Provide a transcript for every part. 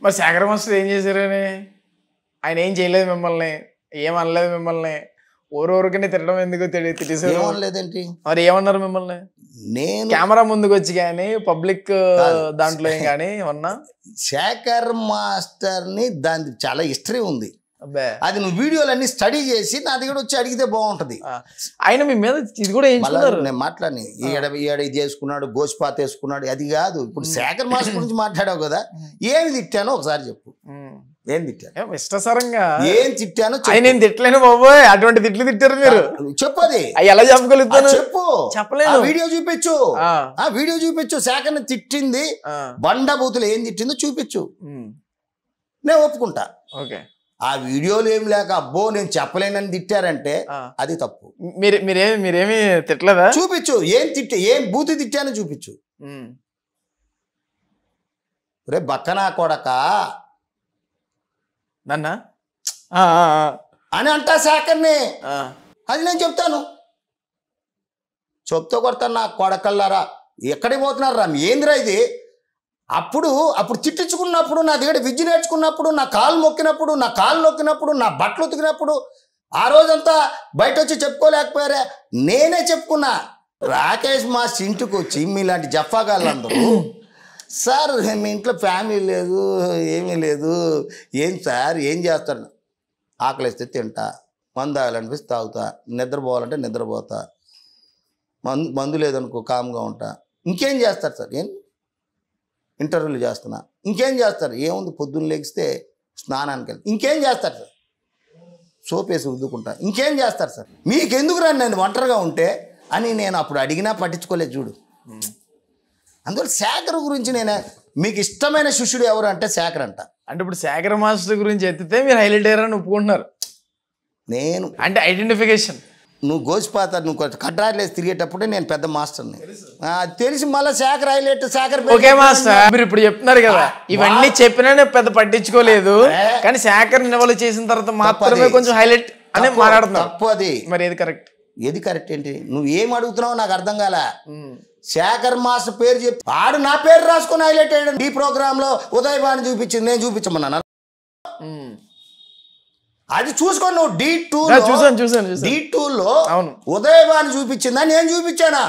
మరి శేఖర్ మాస్టర్ ఏం చేశారని? ఆయన ఏం చేయలేదు మిమ్మల్ని, ఏం అనలేదు మిమ్మల్ని, ఊరూరికనే తిట్టడం ఎందుకు తిట్టేసారు? ఏమనలేదేంటి? మరి ఏమన్నారు మిమ్మల్ని? నేను కెమెరా ముందుకు వచ్చి కానీ పబ్లిక్ దాంట్లో ఏం కానీ ఏమన్నా? శేఖర్ మాస్టర్ని దాని చాలా హిస్టరీ ఉంది. అబ్బే, అది నువ్వు వీడియోలన్నీ స్టడీ చేసి నా దగ్గర వచ్చి అడిగితే బాగుంటది. ఆయన మీ మీద ఇది కూడా నేను మాట్లాడి ఈడ ఇది చేసుకున్నాడు, గోష్పాత వేసుకున్నాడు, అది కాదు. ఇప్పుడు శేఖర్ మాస్టర్ గురించి మాట్లాడావు కదా, ఏమి తిట్టానో ఒకసారి చెప్పు. ఏం తిట్టాను? ఇష్టసరంగా ఏం తిట్టానో ఆయన నేను తిట్టలేను బాబోయ్, అటువంటి తిట్లు తిట్టారు మీరు. చెప్పు. అది ఎలా చెప్పగలుగుతాను? చెప్పు. చెప్పలేను. వీడియో చూపించు, ఆ వీడియో చూపించు. శేఖర్ తిట్టింది బండబూతులు ఏం తిట్టిందో చూపించు, నేను ఒప్పుకుంటా. ఓకే. ఆ వీడియోలు ఏం లేక అబ్బో నేను చెప్పలేనని తిట్టారంటే అది తప్పు. మీరేమి తిట్టలేదా? చూపించు. ఏం బూతి తిట్టానో చూపించు. రే బక్కనా కొడక నన్న అని అంటా శేఖర్ని. అది నేను చెప్తాను. చెప్తా కొడతాను. నా కొడకల్లారా ఎక్కడికి పోతున్నారా, ఏందిరా ఇది? అప్పుడు తిట్టించుకున్నప్పుడు, నా దగ్గర విద్య నేర్చుకున్నప్పుడు, నా కాలు మొక్కినప్పుడు, నా కాలు నొక్కినప్పుడు, నా బట్టలు ఉతికినప్పుడు, ఆ రోజంతా బయట వచ్చి చెప్పుకోలేకపోయారే, నేనే చెప్పుకున్నా. రాకేష్ మాస్టర్ ఇంటికి వచ్చి మీలాంటి జఫాగాళ్ళందరూ సార్ మీ ఇంట్లో ఫ్యామిలీ లేదు, ఏమీ లేదు, ఏం సార్ ఏం చేస్తాడు? ఆకలిస్తే తింటా, మందు తాగాలనిపిస్తే తాగుతా, నిద్రపోవాలంటే నిద్రపోతా, మందు లేదనుకో కామ్గా ఉంటా. ఇంకేం చేస్తారు సార్? ఇంటర్వ్యూలు చేస్తున్నా. ఇంకేం చేస్తారు? ఏముంది, పొద్దున్న లెగిస్తే స్నానానికి వెళ్తా. ఇంకేం చేస్తారు సార్? సోప్ వేసి ఉద్దుకుంటా. ఇంకేం చేస్తారు సార్? మీకెందుకు రండి నేను ఒంటరిగా ఉంటే అని నేను అప్పుడు అడిగినా పట్టించుకోలేదు చూడు. అందువల్ల శేఖర్ గురించి మీకు ఇష్టమైన శిష్యుడు ఎవరు అంటే శేఖర్ అంట. అంటే ఇప్పుడు శేఖర్ మాస్టర్ గురించి ఎత్తితే మీరు హైలైట్ అయ్యారని ఒప్పుకుంటున్నారు. నేను అంటే ఐడెంటిఫికేషన్. నువ్వు గోచిపాత నువ్వు కట్రాలేసి తిరిగేటప్పుడే నేను పెద్ద మాస్టర్ని తెలిసి మళ్ళీ Shekhar highlight Shekhar. Okay master, మీరు ఇప్పుడు చెప్తున్నారు కదా, ఇవన్నీ చెప్పినా పెద్ద పట్టించుకోలేదు, కానీ శేఖర్ నివలు చేసిన తర్వాత మాత్రమే కొంచెం హైలైట్ అని మాట్లాడుతున్నారు. తప్పు అది. మరి ఏది కరెక్ట్? ఏది కరెక్ట్ ఏంటి? నువ్వు ఏం అడుగుతున్నావు నాకు అర్థం కాల. శేఖర్ మాస్టర్ పేరు చెప్పి ఆడు నా పేరు రాసుకుని హైలైట్ అయ్యాడు. ఈ ప్రోగ్రామ్ లో ఉదయభాను చూపించింది, నేను చూపించమన్నా. అది చూసుకొని నువ్వు D2లో ఉదయభాను చూపించిందా నేను చూపించానా?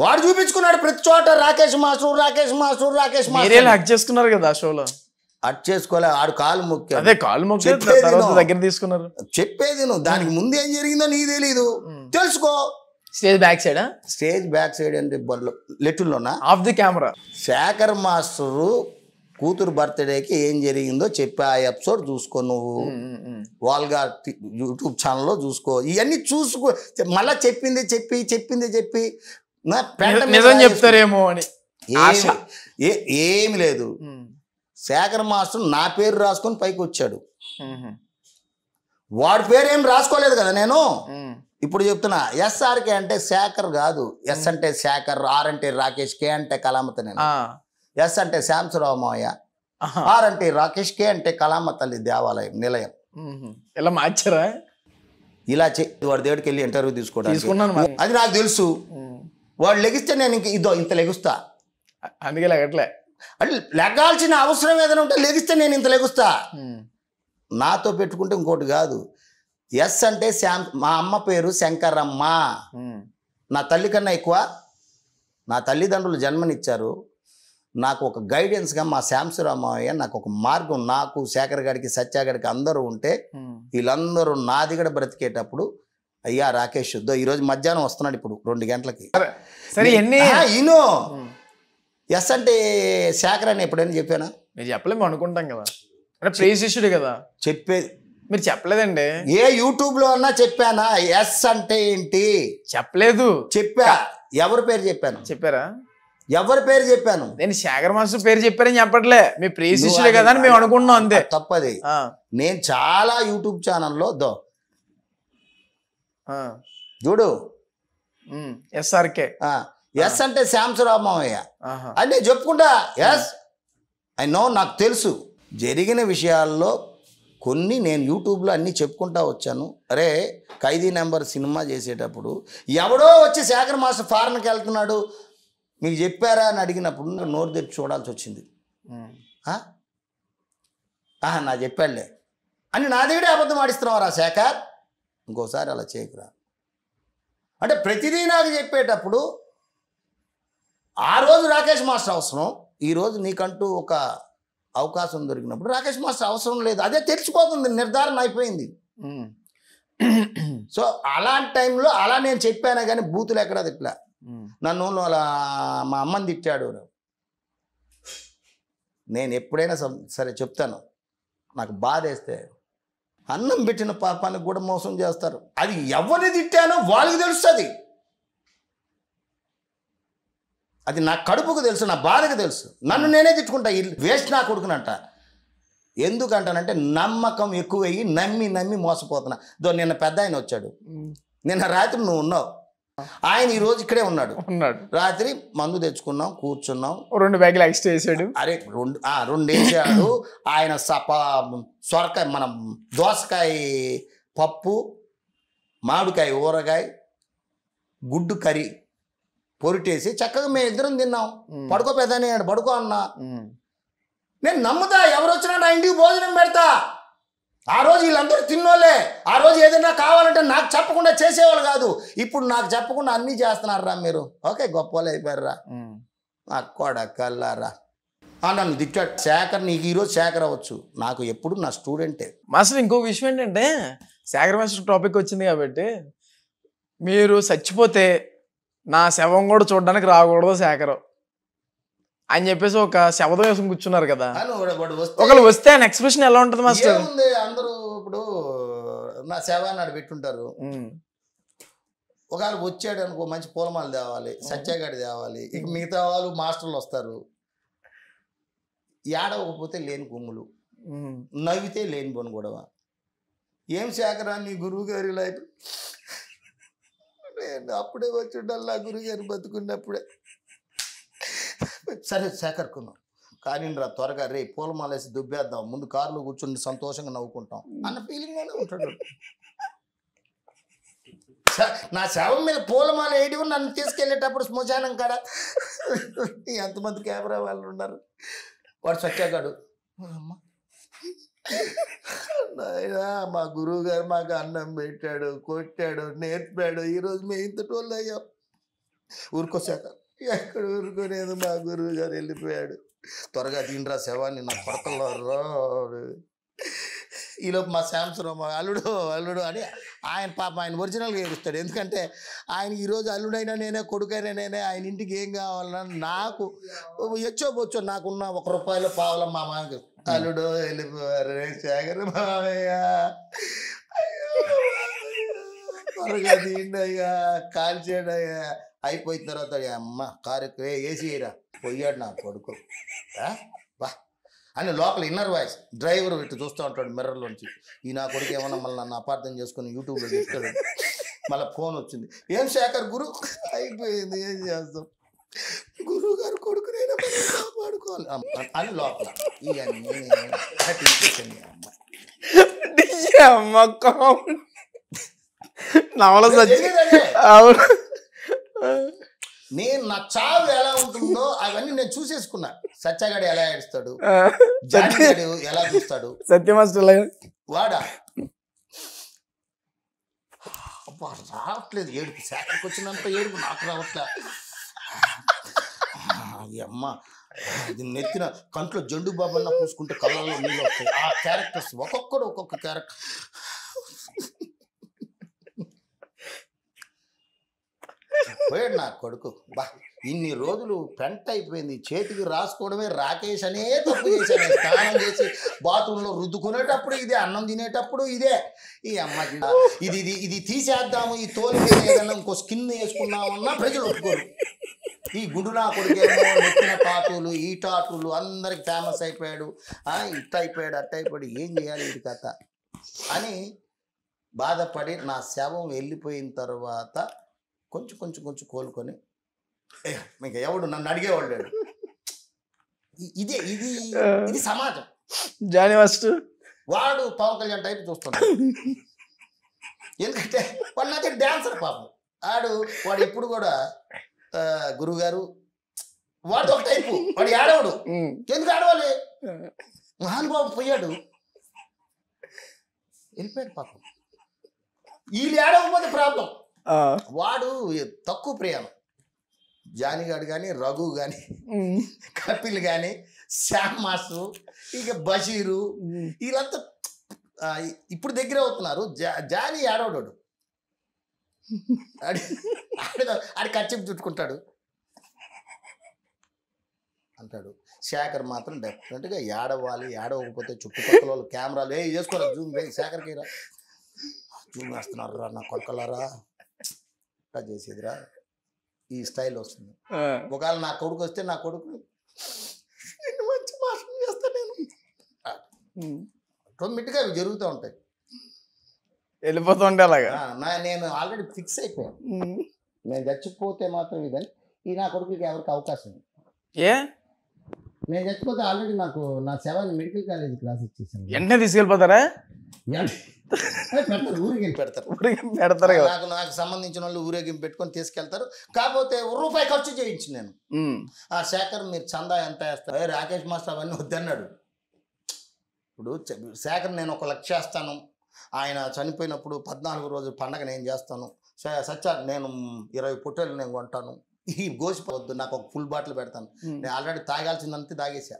వాడు చూపించుకున్నాడు ప్రతి చోట రాకేష్ మాస్టర్ హక్ చేసుకున్నారు కదా షోలో. అట్ చేసుకోలే, ఆడు కాలు మొక్కి అదే కాలు మొక్కి దగ్గర తీసుకున్నారు. చెప్పేది నువ్వు దానికి ముందు ఏం జరిగిందో నీకు తెలీదు, తెలుసుకో. Stage back side, stage back side అంటే లెట్టుల్లోనా of the camera Shekhar master కూతురు బర్త్డేకి ఏం జరిగిందో చెప్పి ఆ ఎపిసోడ్ చూసుకో. నువ్వు వాల్గా యూట్యూబ్ ఛానల్లో చూసుకో. ఇవన్నీ చూసుకో. మళ్ళా చెప్పింది చెప్పి నిజం చెప్తారేమో అని ఏమి లేదు. శేఖర్ మాస్టర్ నా పేరు రాసుకొని పైకి వచ్చాడు. వాడి పేరు ఏం రాసుకోలేదు కదా నేను. ఇప్పుడు చెప్తున్నా, SRK అంటే శేఖర్ కాదు, S అంటే శేఖర్, R అంటే రాకేష్, K అంటే కళామత. నేను S అంటే శాంసరామయ్య, R అంటే రాకేష్, K అంటే కళామ తల్లి దేవాలయం నిలయం. ఇలా మార్చారా? ఇలా వాడి దేవుడికి వెళ్ళి ఇంటర్వ్యూ తీసుకోవడానికి అది నాకు తెలుసు. వాడు లెగిస్తే నేను ఇంత లెగుస్తా. అందుకే లెగట్లే. అంటే లెగాల్సిన అవసరం ఏదైనా ఉంటే లెగిస్తే నేను ఇంత లెగుస్తా. నాతో పెట్టుకుంటే ఇంకోటి కాదు. S అంటే మా అమ్మ పేరు శంకరమ్మ. నా తల్లి కన్నా ఎక్కువ నా తల్లిదండ్రులు జన్మనిచ్చారు. నాకు ఒక గైడెన్స్గా మా శాంసరామయ్య నాకు ఒక మార్గం, నాకు శేఖర్ గారికి సత్యాగడికి అందరూ ఉంటే వీళ్ళందరూ నా దగ్గర బ్రతికేటప్పుడు అయ్యా రాకేష్ ఈరోజు మధ్యాహ్నం వస్తున్నాడు, ఇప్పుడు 2 గంటలకి. ఈనో S అంటే శేఖర్ అని ఎప్పుడైనా చెప్పానా? మీరు చెప్పలేము అనుకుంటాం కదా, అంటే ప్రియ శిష్యుడు కదా చెప్పేది. మీరు చెప్పలేదండి. ఏ యూట్యూబ్లో అన్నా చెప్పానా S అంటే ఏంటి? చెప్పలేదు. చెప్పా. ఎవరి పేరు చెప్పాను? చెప్పారా? ఎవరి పేరు చెప్పాను? నేను శేఖర్ మాస్టర్ పేరు చెప్పారని చెప్పట్లే, మీ ప్రియ శిష్యుడే కదా అని మేము అనుకుంటున్నాం అంతే. తప్పది. నేను చాలా యూట్యూబ్ ఛానల్లో చూడు SRK S అంటే శాంసరామయ్య అని నేను చెప్పుకుంటా. ఐ నో, నాకు తెలుసు జరిగిన విషయాల్లో కొన్ని నేను యూట్యూబ్లో అన్నీ చెప్పుకుంటా వచ్చాను. అరే ఖైదీ నెంబర్ సినిమా చేసేటప్పుడు ఎవడో వచ్చి శేఖర్ మాస్టర్ ఫారెన్కి వెళ్తున్నాడు మీకు చెప్పారా అని అడిగినప్పుడు నోరు తెచ్చి చూడాల్సి వచ్చింది. నా చెప్పాడులే అని నా దగ్గరే అబద్ధం ఆడిస్తున్నావు రా శేఖర్, ఇంకోసారి అలా చేయకురా. అంటే ప్రతిదీ నాకు చెప్పేటప్పుడు ఆ రోజు రాకేష్ మాస్టర్ అవసరం, ఈరోజు నీకంటూ ఒక అవకాశం దొరికినప్పుడు రాకేష్ మాస్టర్ అవసరం లేదు, అదే తెలిసిపోతుంది, నిర్ధారణ అయిపోయింది. సో అలాంటి టైంలో అలా నేను చెప్పాను కానీ బూతులు ఎక్కడా తిట్లా. నన్ను అలా మా అమ్మని తిట్టాడు. నేను ఎప్పుడైనా సరే చెప్తాను, నాకు బాధ వేస్తే అన్నం పెట్టిన పాపానికి కూడా మోసం చేస్తారు. అది ఎవరిని తిట్టానో వాళ్ళకి తెలుస్తుంది, అది నా కడుపుకు తెలుసు, నా బాధకు తెలుసు. నన్ను నేనే తిట్టుకుంటా, వేస్ట్ నా కొడుకునంట. ఎందుకంటానంటే నమ్మకం ఎక్కువయ్యి నమ్మి నమ్మి మోసపోతున్నా. నిన్న పెద్ద ఆయన వచ్చాడు, నిన్న రాత్రి నువ్వు ఉన్నావు, ఆయన ఈరోజు ఇక్కడే ఉన్నాడు. రాత్రి మందు తెచ్చుకున్నాం, కూర్చున్నాం, 2 బ్యాగులు ఎక్స్ట్రా వేసాడు. అరే 2 వేసాడు ఆయన. సొరకాయ మన దోసకాయ పప్పు, మామిడికాయ ఊరగాయ, గుడ్డు కర్రీ పొరిటేసి చక్కగా మేము ఇద్దరం తిన్నాం. పడుకో పెద్దని, పడుకో అన్నా. నేను నమ్ముతా, ఎవరు వచ్చినా నా ఇంటికి భోజనం పెడతా. ఆ రోజు వీళ్ళందరూ తిన్నోళ్ళే. ఆ రోజు ఏదైనా కావాలంటే నాకు చెప్పకుండా చేసేవాళ్ళు కాదు. ఇప్పుడు నాకు చెప్పకుండా అన్నీ చేస్తున్నారా మీరు. ఓకే, గొప్ప వాళ్ళు అయిపోయారా అక్కడ కల్లారా. నన్ను తిట్టాడు శేఖర్, నీకు ఈరోజు శేఖర్ అవ్వచ్చు, నాకు ఎప్పుడు నా స్టూడెంటే. మాస్టర్ ఇంకొక విషయం ఏంటంటే, శేఖర్ మాస్టర్ టాపిక్ వచ్చింది కాబట్టి, మీరు చచ్చిపోతే నా శవం కూడా చూడడానికి రాకూడదు శేఖర్ అని చెప్పేసి ఒక శవదం వేసుకుని కూర్చున్నారు కదా. ఒకళ్ళు వస్తే ఆయన ఎక్స్ప్రెషన్ ఎలా ఉంటుంది మాస్టర్? అందరూ ఇప్పుడు నా శవాన్ని ఆడ పెట్టుంటారు. ఒకవేళ వచ్చాడు అనుకో, మంచి పూలమాల తేవాలి, సత్యాగాడి తేవాలి, ఇక మిగతా వాళ్ళు మాస్టర్లు వస్తారు. ఏడవకపోతే లేని కొమ్ములు, నవ్వితే లేని పోను గొడవ. ఏం శేఖరా నీ గురువు గారి లైఫ్, అప్పుడే వచ్చిండల్లా గురుగారు బతుకున్నప్పుడే. సరే శేఖర్కున్నాం కానీ రా త్వరగా రే పూలమాలేసి దుబ్బేద్దాం, ముందు కారులో కూర్చుని సంతోషంగా నవ్వుకుంటాం అన్న ఫీలింగ్లోనే ఉంటాడు. నా శవం మీద పూలమాల వేయడం, నన్ను తీసుకెళ్ళేటప్పుడు శ్మశానం కాడ ఎంతమంది కెమెరా వాళ్ళు ఉన్నారు. వాడు సత్యాగాడు, మా గురువు గారు మాకు అన్నం పెట్టాడు, కొట్టాడు, నేర్పాడు, ఈరోజు మేము ఇంతటోళ్ళు అయ్యాం. ఊరుకోసాక ఎక్కడ ఊరుకోలేదు, మా గురువు గారు వెళ్ళిపోయాడు. త్వరగా తినరా శవాన్ని, నా కొడతలో ఈలోపు మా శాంసరావు మా అల్లుడు అని ఆయన పాప ఆయన ఒరిజినల్గా ఏడుస్తాడు. ఎందుకంటే ఆయన ఈరోజు అల్లుడైనా నేనే, కొడుకైనా నేనే, ఆయన ఇంటికి ఏం కావాలన్నా నాకు ఎచ్చోపోచ్చో నాకున్న ₹1 పావుల మా మామకి అల్లుడు వెళ్ళిపోయారు. శేఖర్ మామయ్య త్వరగా తిండయ్యా, కాల్చాడయ్యా. అయిపోయిన తర్వాత అమ్మ కారు ఏసీ అయ్యరా పోయాడు నా కొడుకు వా అని లోపల ఇన్నర్ వాయిస్ డ్రైవర్ ఇటు చూస్తూ ఉంటాడు మిర్రర్లోంచి. ఈ నా కొడుకు ఏమన్నా మళ్ళీ నన్ను అపార్థం చేసుకుని యూట్యూబ్లో చూస్తాడు. మళ్ళీ ఫోన్ వచ్చింది, ఏం శేఖర్ గురు అయిపోయింది, ఏం చేస్తాం, గురువు గారు కొడుకునైనా కాపాడుకోవాలి అని లోపల ఇవన్నీ నేను నా చావు ఎలా ఉంటుందో అవన్నీ నేను చూసేసుకున్నా. సత్యగాడు ఎలా ఏడుస్తాడు, జానగాడు ఎలా చూస్తాడు, సత్యమాస్టర్ వాడా రావట్లేదు ఏడుపు. శేఖర్కి వచ్చినంత ఏడుపు నాకు రావట్లే. అమ్మ ఇది నెత్తిన కంట్లో జండు బాబన్నా పూసుకుంటే కళ్ళల్లో నీళ్ళు వస్తాయి. ఆ క్యారెక్టర్స్ ఒక్కొక్కడు ఒక్కొక్క క్యారెక్టర్. పోయాడు నా కొడుకు. బా ఇన్ని రోజులు పెంట అయిపోయింది, చేతికి రాసుకోవడమే రాకేష్ అనే తప్పు చేశాను. స్నానం చేసి బాత్రూంలో రుద్దుకునేటప్పుడు ఇదే, అన్నం తినేటప్పుడు ఇదే. ఈ అమ్మకి ఇది తీసేద్దాము, ఈ తోలు ఏదన్నా ఇంకో స్కిన్ వేసుకున్నామన్నా ప్రజలు ఒప్పుకోరు. ఈ గుండు నా కొడుకేమో నెత్తిన టాటూలు, ఈ టాటూలు అందరికి ఫేమస్ అయిపోయాడు. ఇట్ట అయిపోయాడు, అట్ట అయిపోయాడు, ఏం చేయాలి ఇది కథ అని బాధపడి నా శవం వెళ్ళిపోయిన తర్వాత కొంచెం కొంచెం కొంచెం కోలుకొని మీకు ఎవడు నన్ను అడిగేవాళ్ళు. ఇది సమాజం. జానీ మాస్టర్ వాడు పవన్ కళ్యాణ్ టైప్ చూస్తున్నాడు. ఎందుకంటే వాడు నాకే డాన్సర్ పాపం. వాడు ఎప్పుడు కూడా గురువుగారు వాడు ఒక టైపు, వాడు ఆడవాడు. ఎందుకు ఆడవాలి, మహానుభావుడు పోయాడు, వెళ్ళిపోయాడు పాపం. వీళ్ళు ఏడవకపోతే ప్రాబ్లం. వాడు తక్కువ ప్రయాణం. జానిగాడు కానీ, రఘు కానీ, కపిల్ కానీ, శ్యామ్ మాస్టరు, ఇక బషీరు, వీళ్ళంతా ఇప్పుడు దగ్గర అవుతున్నారు. జాని ఏడవడాడు, ఆడి ఖర్చు చుట్టుకుంటాడు అంటాడు. శేఖర్ మాత్రం డెఫినెట్గా ఏడవాలి. ఏడవకపోతే చుట్టుపక్కల వాళ్ళు కెమెరాలు చేసుకోరా జూమ్ శేఖర్కి రా జూమ్ వేస్తున్నారు రా నా కొడుకలారా అట్లా చేసేదిరా, ఈ స్టైల్ వస్తుంది. ఒకవేళ నా కొడుకు వస్తే నా కొడుకు నేను మంచి మాస్టర్ చేస్తా, నేను ఆటోమేటిక్గా అవి జరుగుతూ ఉంటాయి, వెళ్ళిపోతుంటే అలాగా. నేను ఆల్రెడీ ఫిక్స్ అయిపోయాను, నేను చచ్చిపోతే మాత్రం ఇదని. ఈ నా కొడుకుకి ఎవరికి అవకాశం ఏ నేను చచ్చిపోతే ఆల్రెడీ నాకు నా శవాన్ని మెడికల్ కాలేజ్ క్లాస్ ఇచ్చేసాను. వెంటనే తీసుకెళ్ళిపోతారా? పెడతారు, ఊరేగింపు పెడతారు. పెడతారు కదా. నాకు సంబంధించిన వాళ్ళు ఊరేగింపు పెట్టుకొని తీసుకెళ్తారు. కాకపోతే రూపాయి ఖర్చు చేయించి నేను శేఖర్ మీరు చందా ఎంత వేస్తారు, రాకేష్ మాస్టర్ అవన్నీ వద్దన్నాడు. ఇప్పుడు శేఖర్ నేను 1 లక్ష వేస్తాను, ఆయన చనిపోయినప్పుడు 14 రోజులు పండగ నేను చేస్తాను, సచ్చా నేను 20 పొట్టేలు నేను కొంటాను, ఈ గోసిపోవద్దు, నాకు ఒక ఫుల్ బాటిల్ పెడతాను. నేను ఆల్రెడీ తాగాల్సిందంతా తాగేసా.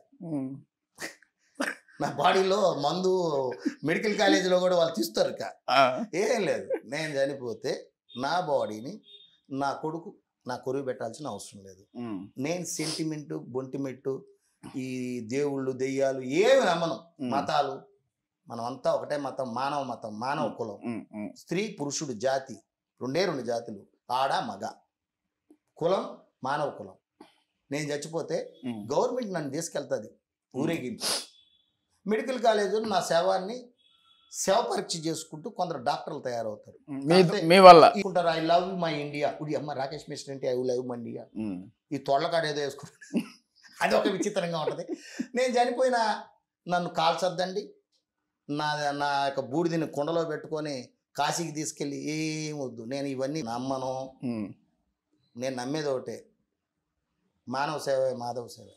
నా బాడీలో మందు మెడికల్ కాలేజీలో కూడా వాళ్ళు తీస్తారు. ఏం లేదు, నేను చనిపోతే నా బాడీని నా కొడుకు నా కొరువు పెట్టాల్సిన అవసరం లేదు. నేను సెంటిమెంటు బొంటిమెట్టు ఈ దేవుళ్ళు దెయ్యాలు ఏమి నమ్మను. మతాలు మనమంతా ఒకటే మతం, మానవ మతం, మానవ కులం, స్త్రీ పురుషుడు జాతి, 2 జాతులు, ఆడ మగ, కులం మానవ కులం. నేను చచ్చిపోతే గవర్నమెంట్ నన్ను తీసుకెళ్తుంది ఊరేగింపు. మెడికల్ కాలేజీలో నా శవాన్ని శవ పరీక్ష చేసుకుంటూ కొందరు డాక్టర్లు తయారవుతారు. మీ వల్ల ఐ లవ్ మై ఇండియా. ఇప్పుడు అమ్మ రాకేష్ మిశ్రా అంటే ఐ లవ్ మై ఇండియా, ఈ తొళ్ళకాడ ఏదో వేసుకుంటాడు, అది ఒక విచిత్రంగా ఉంటుంది. నేను చనిపోయినా నన్ను కాల్చొద్దండి, నా యొక్క బూడిదని కుండలో పెట్టుకొని కాశీకి తీసుకెళ్ళి ఏమొద్దు, నేను ఇవన్నీ నమ్మను. నేను నమ్మేది ఒకటే, మానవ సేవ మాధవ సేవ.